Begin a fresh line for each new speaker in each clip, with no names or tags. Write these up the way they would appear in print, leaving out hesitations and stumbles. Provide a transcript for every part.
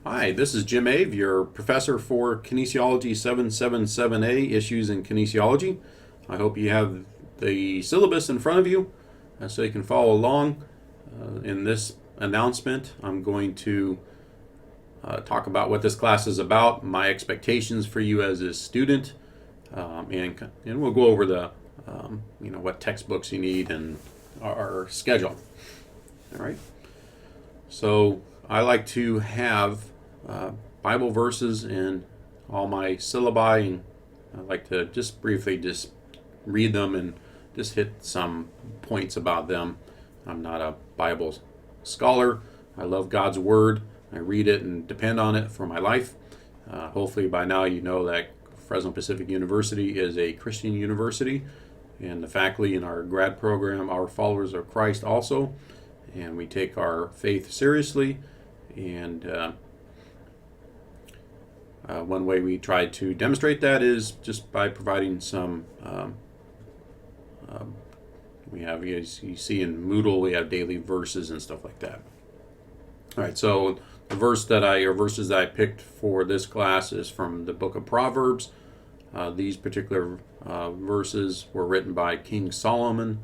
Hi, this is Jim Ave, your professor for Kinesiology 777A, Issues in Kinesiology. I hope you have the syllabus in front of you so you can follow along. In this announcement, I'm going to talk about what this class is about, my expectations for you as a student, and we'll go over the what textbooks you need and our schedule. All right. So I like to have Bible verses in all my syllabi, and I like to just briefly read them and just hit some points about them. I'm not a Bible scholar. I love God's Word. I read it and depend on it for my life. Hopefully by now you know that Fresno Pacific University is a Christian university, and the faculty in our grad program are followers of Christ also, and we take our faith seriously. And one way we try to demonstrate that is just by providing some we have, as you see in Moodle, we have daily verses and stuff like that. All right, so the verses that I picked for this class is from the book of Proverbs. These particular verses were written by King Solomon,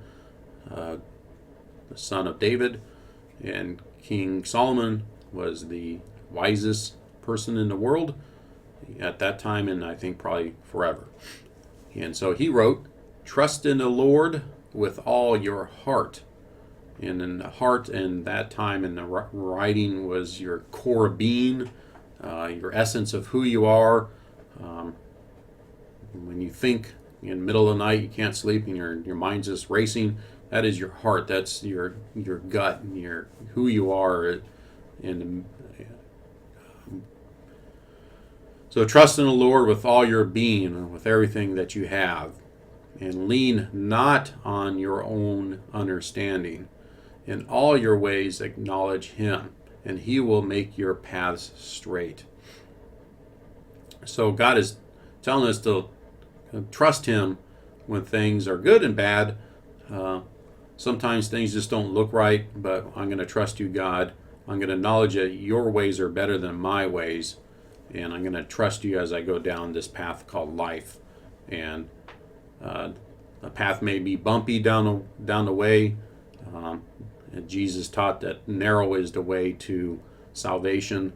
the son of David, and King Solomon was the wisest person in the world at that time, and I think probably forever. And so he wrote, "Trust in the Lord with all your heart." And in the heart in that time in the writing was your core being, your essence of who you are. When you think in the middle of the night, you can't sleep, and your mind's just racing. That is your heart. That's your gut, and your who you are. And so trust in the Lord with all your being, with everything that you have, and lean not on your own understanding. In all your ways acknowledge Him, and He will make your paths straight. So God is telling us to trust Him when things are good and bad. Sometimes things just don't look right, but I'm going to trust you, God. I'm going to acknowledge that your ways are better than my ways, and I'm going to trust you as I go down this path called life. And the path may be bumpy down the way. And Jesus taught that narrow is the way to salvation,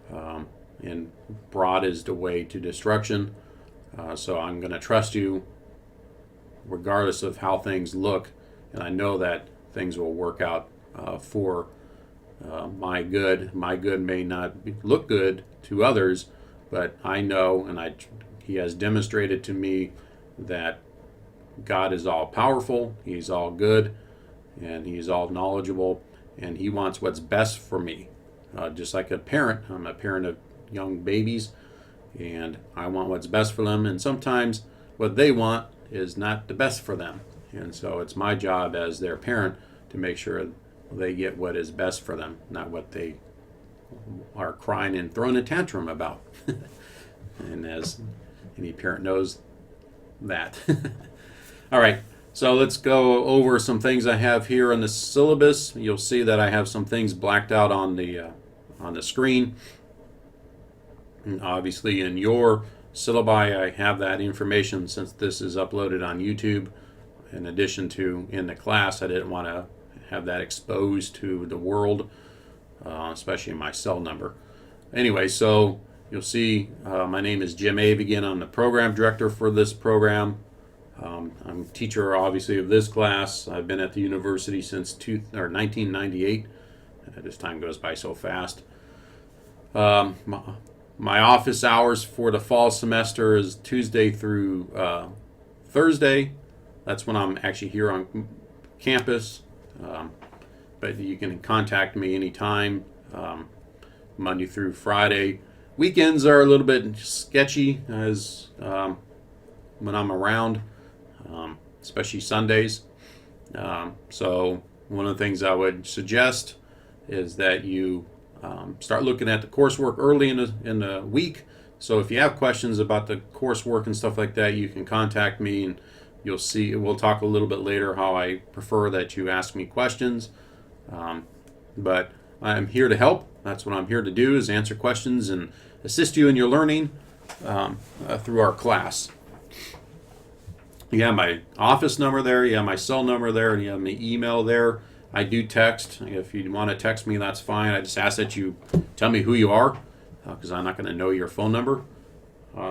and broad is the way to destruction. So I'm going to trust you regardless of how things look, and I know that things will work out for my good. My good may not look good to others, but I know, and He has demonstrated to me that God is all powerful, He's all good, and He's all knowledgeable, and He wants what's best for me. Just like a parent, I'm a parent of young babies, and I want what's best for them, and sometimes what they want is not the best for them. And so it's my job as their parent to make sure they get what is best for them, not what they are crying and throwing a tantrum about. And as any parent knows that. All right, so let's go over some things I have here on the syllabus. You'll see that I have some things blacked out on the screen. And obviously in your syllabi I have that information since this is uploaded on YouTube. In addition to in the class, I didn't want to have that exposed to the world, especially my cell number. Anyway, so you'll see my name is Jim Ave again. I'm the program director for this program. I'm a teacher, obviously, of this class. I've been at the university since 1998. This time goes by so fast. My office hours for the fall semester is Tuesday through Thursday. That's when I'm actually here on campus. But you can contact me anytime, Monday through Friday. Weekends are a little bit sketchy as when I'm around, especially Sundays. So one of the things I would suggest is that you start looking at the coursework early in the week. So if you have questions about the coursework and stuff like that, you can contact me, and you'll see. We'll talk a little bit later how I prefer that you ask me questions. But I'm here to help. That's what I'm here to do, is answer questions and assist you in your learning through our class. You have my office number there, you have my cell number there, and you have my email there. I do text. If you want to text me, that's fine. I just ask that you tell me who you are, because I'm not going to know your phone number.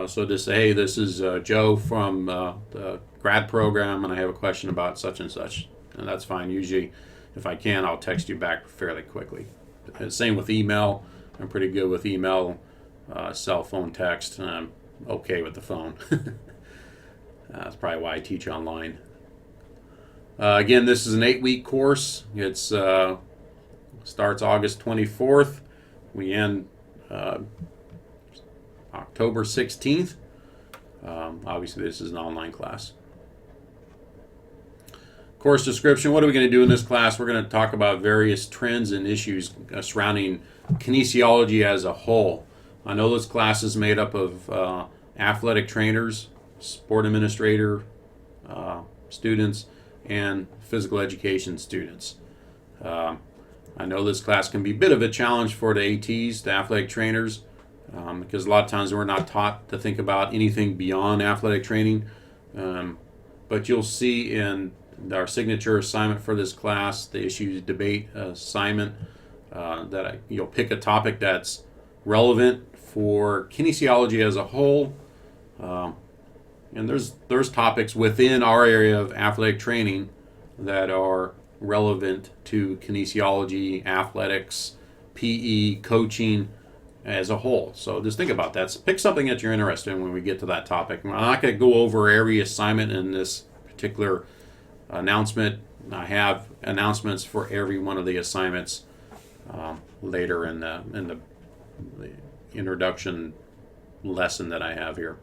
So just say, hey, this is Joe from the grad program, and I have a question about such and such. And that's fine. Usually, if I can, I'll text you back fairly quickly. Same with email. I'm pretty good with email, cell phone, text, and I'm okay with the phone. That's probably why I teach online. Again, this is an 8-week course. It starts August 24th. We end October 16th. Obviously, this is an online class. Course description. What are we going to do in this class? We're going to talk about various trends and issues surrounding kinesiology as a whole. I know this class is made up of athletic trainers, sport administrator students, and physical education students. I know this class can be a bit of a challenge for the ATs, the athletic trainers, because a lot of times we're not taught to think about anything beyond athletic training. But you'll see in our signature assignment for this class, the issues debate assignment, that you'll pick a topic that's relevant for kinesiology as a whole. And there's topics within our area of athletic training that are relevant to kinesiology, athletics, PE, coaching as a whole. So just think about that. So pick something that you're interested in when we get to that topic. I'm not going to go over every assignment in this particular announcement. I have announcements for every one of the assignments later in the introduction lesson that I have here.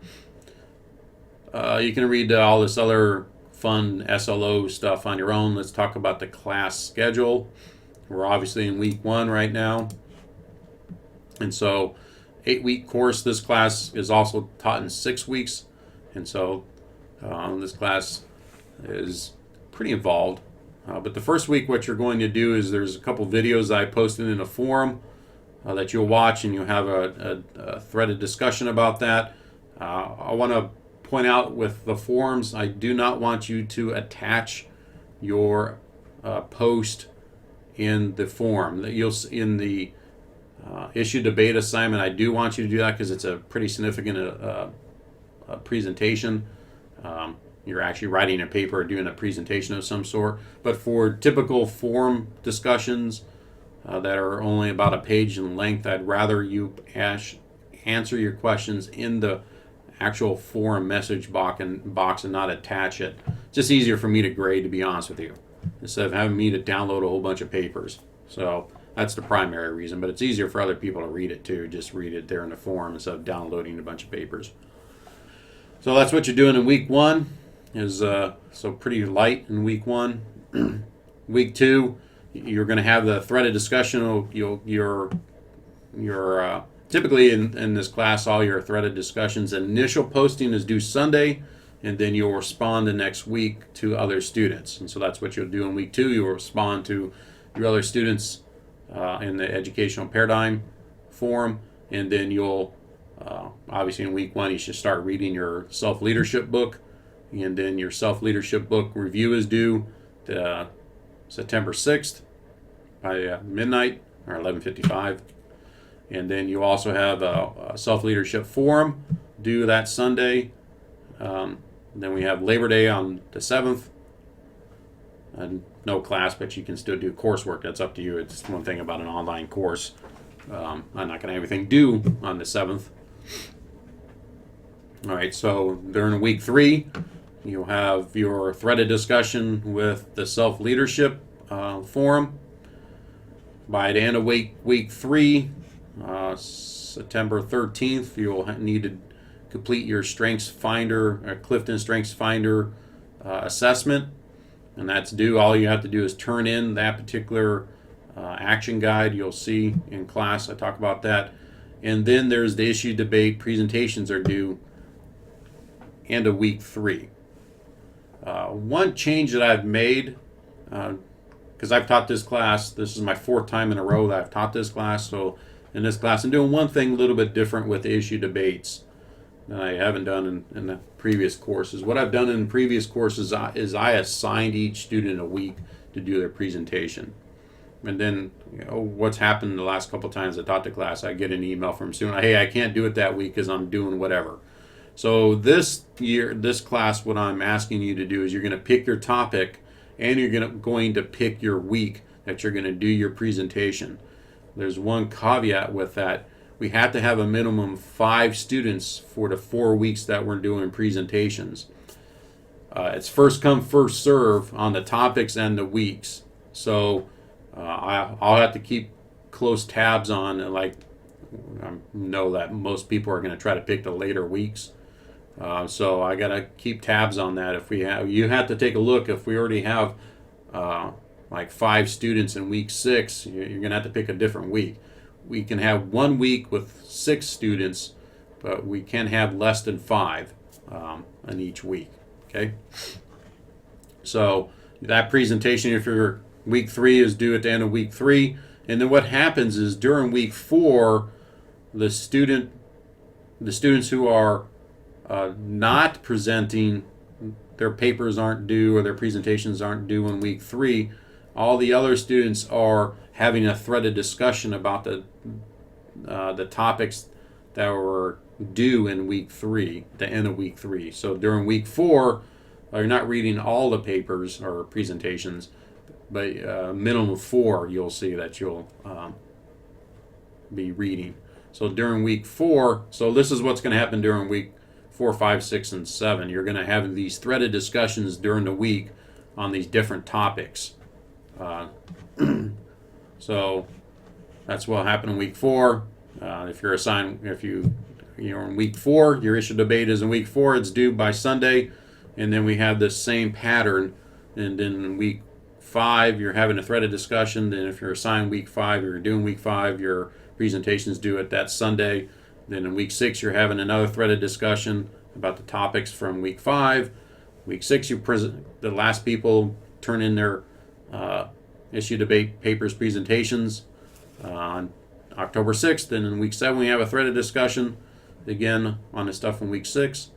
You can read all this other fun SLO stuff on your own. Let's talk about the class schedule. We're obviously in week 1 right now. And so 8-week course. This class is also taught in 6 weeks. And so this class is pretty involved. But the first week, what you're going to do is there's a couple videos I posted in a forum that you'll watch, and you'll have a threaded discussion about that. I want to point out with the forums, I do not want you to attach your post in the forum. You'll in the issue debate assignment, I do want you to do that because it's a pretty significant presentation. You're actually writing a paper or doing a presentation of some sort. But for typical forum discussions that are only about a page in length, I'd rather you answer your questions in the actual forum message box and not attach it. It's just easier for me to grade, to be honest with you, instead of having me to download a whole bunch of papers. So that's the primary reason, but it's easier for other people to read it too. Just read it there in the forum instead of downloading a bunch of papers. So that's what you're doing in week 1. Is so pretty light in week 1. Week 2, you're going to have the threaded discussion. You're typically in this class, all your threaded discussions, initial posting is due Sunday, and then you'll respond the next week to other students. And so that's what you'll do in week 2. You'll respond to your other students in the educational paradigm forum, and then you'll obviously in week 1 you should start reading your self-leadership book. And then your self-leadership book review is due September 6th by midnight or 11:55. And then you also have a self-leadership forum due that Sunday. Then we have Labor Day on the 7th. And no class, but you can still do coursework. That's up to you. It's one thing about an online course. I'm not going to have everything due on the 7th. All right, so during week 3, you'll have your threaded discussion with the self-leadership forum. By the end of week 3, September 13th, you'll need to complete your Strengths Finder, Clifton Strengths Finder assessment, and that's due. All you have to do is turn in that particular action guide. You'll see in class I talk about that. And then there's the issue debate presentations are due end of week 3. One change that I've made because I've taught this class. This is my 4th time in a row that I've taught this class. So in this class, I'm doing one thing a little bit different with the issue debates that I haven't done in the previous courses. What I've done in previous courses is I assigned each student a week to do their presentation. And then, what's happened the last couple times I taught the class, I get an email from a student, hey, I can't do it that week because I'm doing whatever. So this class, what I'm asking you to do is you're going to pick your topic and you're going to pick your week that you're going to do your presentation. There's one caveat with that. We have to have a minimum of 5 students for the 4 weeks that we're doing presentations. It's first come, first serve on the topics and the weeks. So I'll have to keep close tabs on, like, I know that most people are going to try to pick the later weeks. So I got to keep tabs on that. You have to take a look. If we already have like 5 students in week 6, you're going to have to pick a different week. We can have 1 week with 6 students, but we can have less than 5 in each week. Okay. So that presentation, if your week 3 is due at the end of week 3, and then what happens is during week 4, the students who are not presenting, their papers aren't due or their presentations aren't due in week 3. All the other students are having a threaded discussion about the topics that were due in week 3, the end of week 3. So during week 4, you're not reading all the papers or presentations, but minimum of 4 you'll see that you'll be reading. So during week 4, so this is what's going to happen during week 4, 5, 6, and 7. You're going to have these threaded discussions during the week on these different topics. So that's what will happen in week 4. If you're in week 4, your issue debate is in week 4. It's due by Sunday, and then we have the same pattern. And then in week 5, you're having a threaded discussion. Then if you're assigned week 5, you're doing week 5. Your presentation is due at that Sunday. Then in week 6, you're having another threaded discussion about the topics from week 5. Week 6, the last people turn in their issue debate papers presentations on October 6th. And in week 7, we have a threaded discussion again on the stuff from week 6.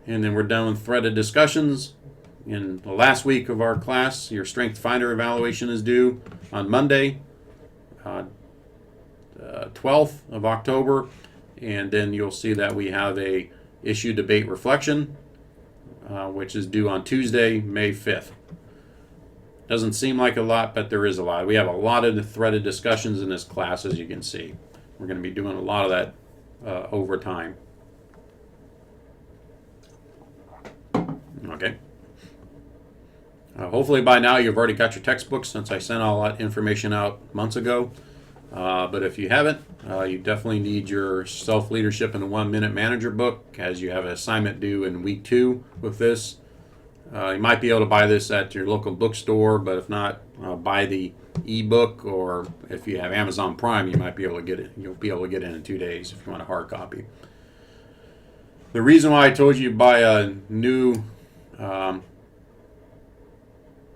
And then we're done with threaded discussions. In the last week of our class, your Strength Finder evaluation is due on Monday, 12th of October, and then you'll see that we have a issue debate reflection, which is due on Tuesday, May 5th. Doesn't seem like a lot, but there is a lot. We have a lot of threaded discussions in this class, as you can see. We're going to be doing a lot of that over time. Okay. Hopefully by now you've already got your textbooks, since I sent all that information out months ago. But if you haven't, you definitely need your Self-Leadership in a 1-Minute Manager book, as you have an assignment due in week 2 with this. You might be able to buy this at your local bookstore, but if not, buy the ebook, or if you have Amazon Prime, you might be able to get it. You'll be able to get it in 2 days if you want a hard copy. The reason why I told you to buy a new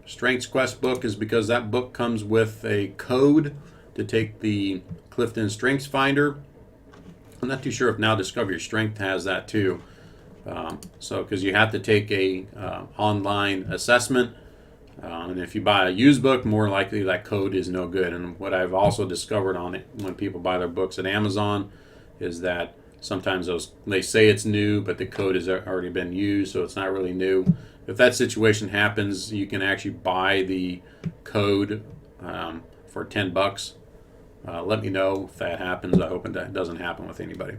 Strengths Quest book is because that book comes with a code to take the Clifton Strengths Finder. I'm not too sure if Now Discover Your Strength has that too. Because you have to take a online assessment, and if you buy a used book, more likely that code is no good. And what I've also discovered on it when people buy their books at Amazon is that sometimes they say it's new, but the code has already been used, so it's not really new. If that situation happens, you can actually buy the code for $10. Let me know if that happens. I hope that doesn't happen with anybody.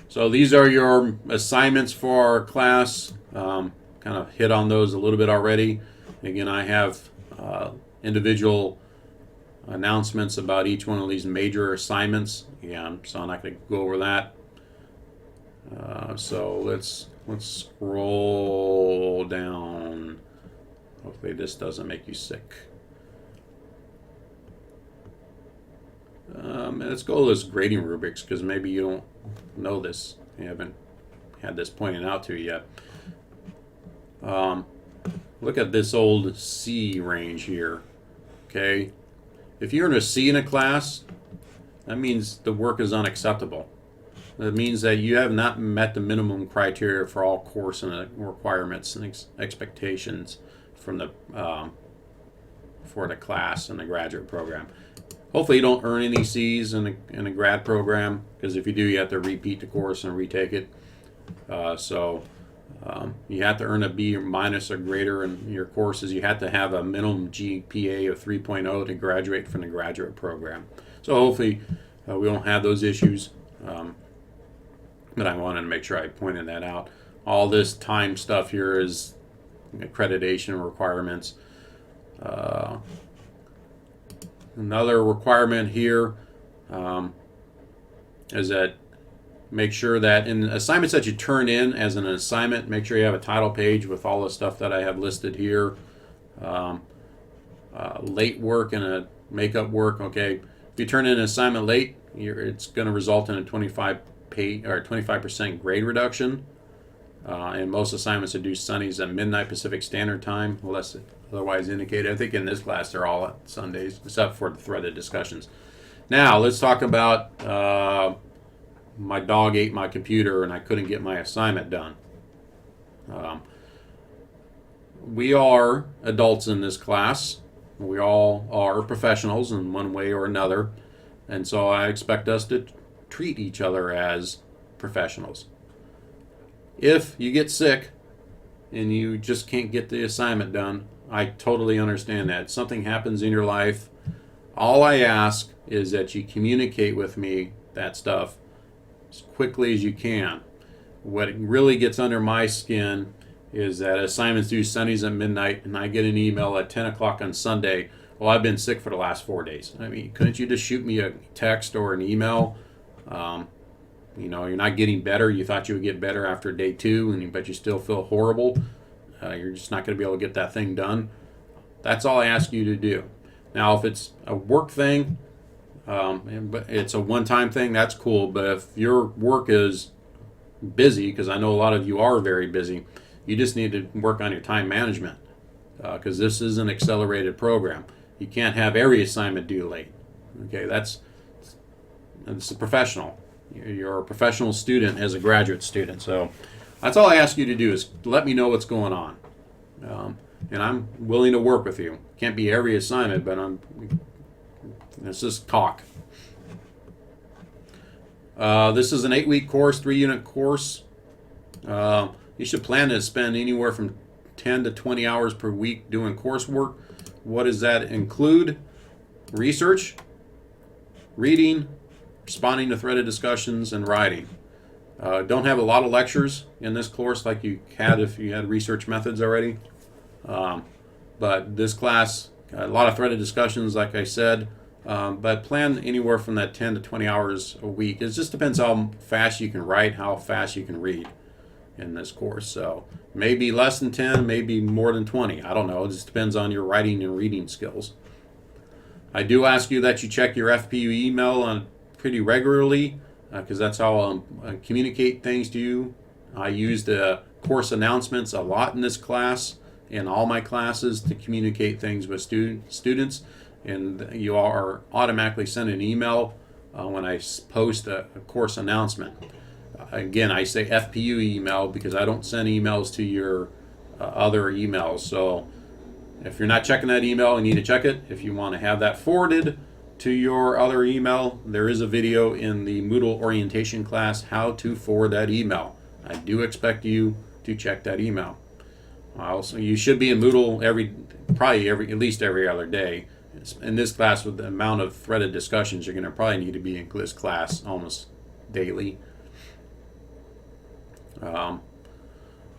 So these are your assignments for our class. Kind of hit on those a little bit already. Again, I have individual announcements about each one of these major assignments. Yeah, so I'm not going to go over that. So let's scroll down. Hopefully this doesn't make you sick. Let's go to this grading rubrics, because maybe you don't know this. You haven't had this pointed out to you yet. look at this old C range here. Okay, if you're in a C in a class, that means the work is unacceptable. That means that you have not met the minimum criteria for all course and requirements and expectations from the for the class and the graduate program. Hopefully you don't earn any C's in a grad program, because if you do, you have to repeat the course and retake it. You have to earn a B or minus or greater in your courses. You have to have a minimum GPA of 3.0 to graduate from the graduate program. So hopefully we don't have those issues. But I wanted to make sure I pointed that out. All this time stuff here is accreditation requirements. Another requirement here is that make sure that in assignments that you turn in as an assignment, make sure you have a title page with all the stuff that I have listed here. Late work and a makeup work. Okay, if you turn in an assignment late, it's going to result in a 25% grade reduction. And most assignments are due Sundays at midnight Pacific Standard Time, unless otherwise indicated. I think in this class they're all at Sundays, except for the threaded discussions. Now let's talk about my dog ate my computer and I couldn't get my assignment done. We are adults in this class. We all are professionals in one way or another. And so I expect us to treat each other as professionals. If you get sick and you just can't get the assignment done, I totally understand that. Something happens in your life. All I ask is that you communicate with me that stuff as quickly as you can. What really gets under my skin is that assignments due Sundays at midnight and I get an email at 10 o'clock on Sunday. Well, I've been sick for the last 4 days. I mean, couldn't you just shoot me a text or an email? You're not getting better. You thought you would get better after day 2, but you still feel horrible. You're just not going to be able to get that thing done. That's all I ask you to do. Now, if it's a work thing, but it's a one-time thing, that's cool. But if your work is busy, because I know a lot of you are very busy, you just need to work on your time management, because this is an accelerated program. You can't have every assignment due late. Okay, that's a professional. You're a professional student as a graduate student. So that's all I ask you to do, is let me know what's going on. And I'm willing to work with you. Can't be every assignment, but this is talk. This is an 8-week course, 3-unit course. You should plan to spend anywhere from 10 to 20 hours per week doing coursework. What does that include? Research, reading, responding to threaded discussions, and writing. Don't have a lot of lectures in this course like you had if you had research methods already. But this class, a lot of threaded discussions, like I said, but plan anywhere from that 10 to 20 hours a week. It just depends how fast you can write, how fast you can read in this course. So maybe less than 10, maybe more than 20. I don't know. It just depends on your writing and reading skills. I do ask you that you check your FPU email pretty regularly, because that's how I communicate things to you. I use the course announcements a lot in this class, in all my classes, to communicate things with students. And you are automatically sent an email when I post a course announcement. Again, I say FPU email because I don't send emails to your other emails. So if you're not checking that email, you need to check it. If you want to have that forwarded to your other email, there is a video in the Moodle orientation class how to forward that email. I do expect you to check that email. Also, you should be in Moodle at least every other day. In this class, with the amount of threaded discussions, you're going to probably need to be in this class almost daily.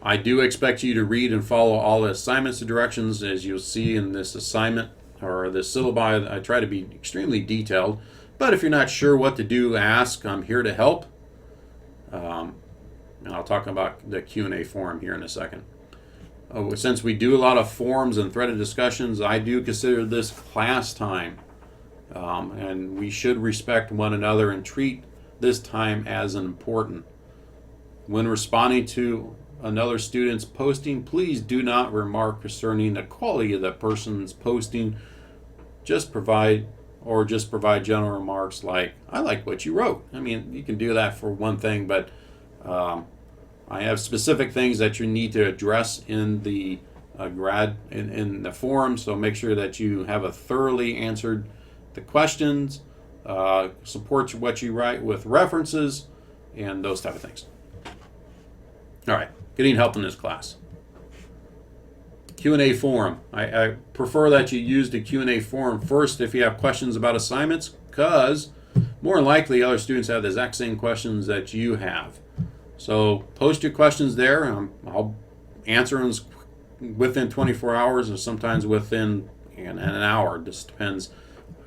I do expect you to read and follow all the assignments and directions, as you'll see in this assignment or this syllabi. I try to be extremely detailed, but if you're not sure what to do, ask. I'm here to help. And I'll talk about the Q&A forum here in a second. Since we do a lot of forums and threaded discussions, I do consider this class time. And we should respect one another and treat this time as important. When responding to another student's posting, please do not remark concerning the quality of that person's posting. Just provide general remarks like, I like what you wrote. I mean, you can do that for one thing, but I have specific things that you need to address in the in the forum, so make sure that you have a thoroughly answered the questions, support what you write with references, and those type of things. All right, getting help in this class. Q&A forum. I prefer that you use the Q&A forum first if you have questions about assignments, because more than likely other students have the exact same questions that you have. So post your questions there. I'll answer them within 24 hours or sometimes within an hour. It just depends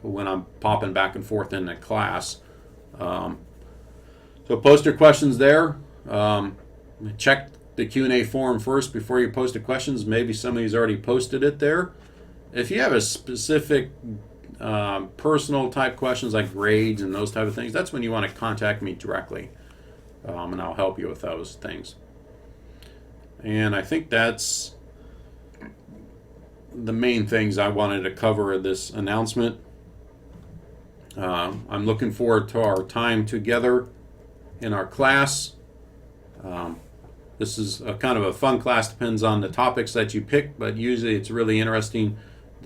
when I'm popping back and forth in the class. So post your questions there. Check the Q&A forum first before you post the questions. Maybe somebody's already posted it there. If you have a specific personal type questions like grades and those type of things, that's when you want to contact me directly, and I'll help you with those things. And I think that's the main things I wanted to cover in this announcement. I'm looking forward to our time together in our class. This is a kind of a fun class, depends on the topics that you pick, but usually it's really interesting.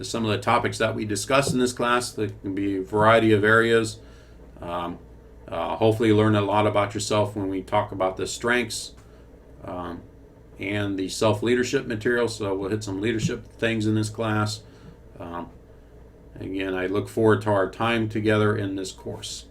Some of the topics that we discuss in this class, there can be a variety of areas. Hopefully you learn a lot about yourself when we talk about the strengths and the self-leadership material. So we'll hit some leadership things in this class. Again, I look forward to our time together in this course.